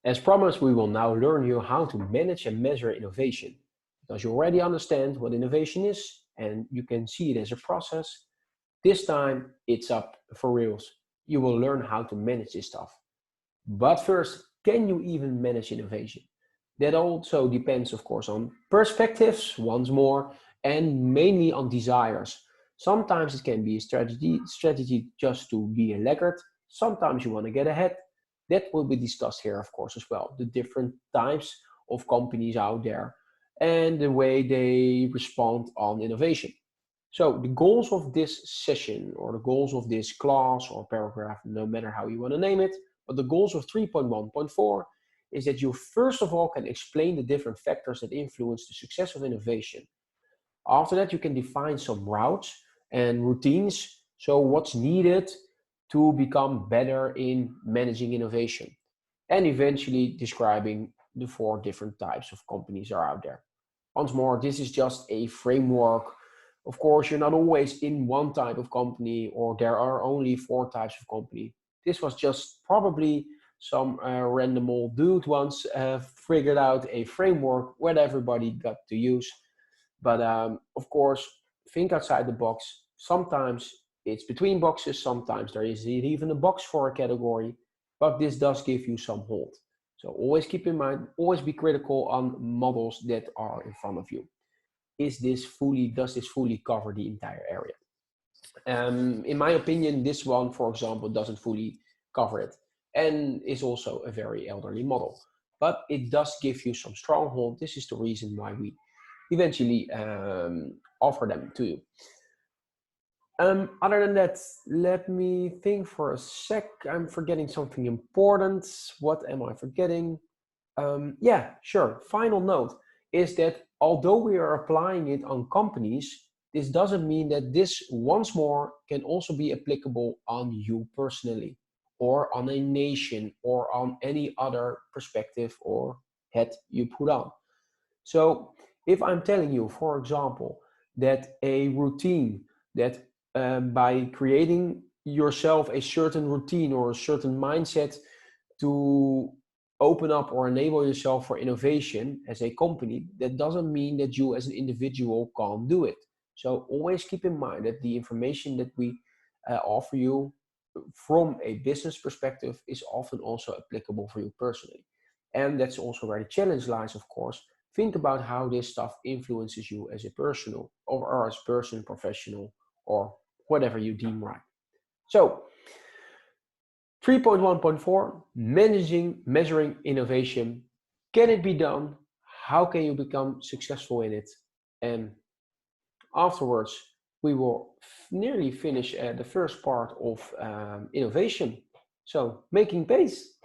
As promised, we will now learn you how to manage and measure innovation. Because you already understand what innovation is and you can see it as a process, this time it's up for reals. You will learn how to manage this stuff. But first, can you even manage innovation? That also depends, of course, on perspectives, once more, and mainly on desires. Sometimes it can be a strategy just to be a laggard. Sometimes you want to get ahead. That will be discussed here, of course, as well. The different types of companies out there and the way they respond on innovation. So the goals of this session or the goals of this class or paragraph, no matter how you want to name it, but the goals of 3.1.4 is that you first of all can explain the different factors that influence the success of innovation. After that, you can define some routes and routines. So what's needed to become better in managing innovation and eventually describing the four different types of companies that are out there. Once more, this is just a framework. Of course, you're not always in one type of company or there are only four types of company. This was just probably some random old dude once figured out a framework where everybody got to use. But of course, think outside the box. Sometimes it's between boxes, sometimes there is even a box for a category, but this does give you some hold. So always keep in mind, always be critical on models that are in front of you. Does this fully cover the entire area? In my opinion, this one, for example, doesn't fully cover it and is also a very elderly model. But it does give you some stronghold. This is the reason why we eventually offer them to you. Other than that, let me think for a sec. I'm forgetting something important. What am I forgetting? Yeah, sure. Final note is that although we are applying it on companies, this doesn't mean that this once more can also be applicable on you personally or on a nation or on any other perspective or hat you put on. So if I'm telling you, for example, that a routine that by creating yourself a certain routine or a certain mindset to open up or enable yourself for innovation as a company, that doesn't mean that you as an individual can't do it. So always keep in mind that the information that we offer you from a business perspective is often also applicable for you personally. And that's also where the challenge lies, of course. Think about how this stuff influences you as a personal or as person, professional, or whatever you deem right. So 3.1.4, measuring innovation. Can it be done? How can you become successful in it? And afterwards, we will nearly finish the first part of innovation. So making pace.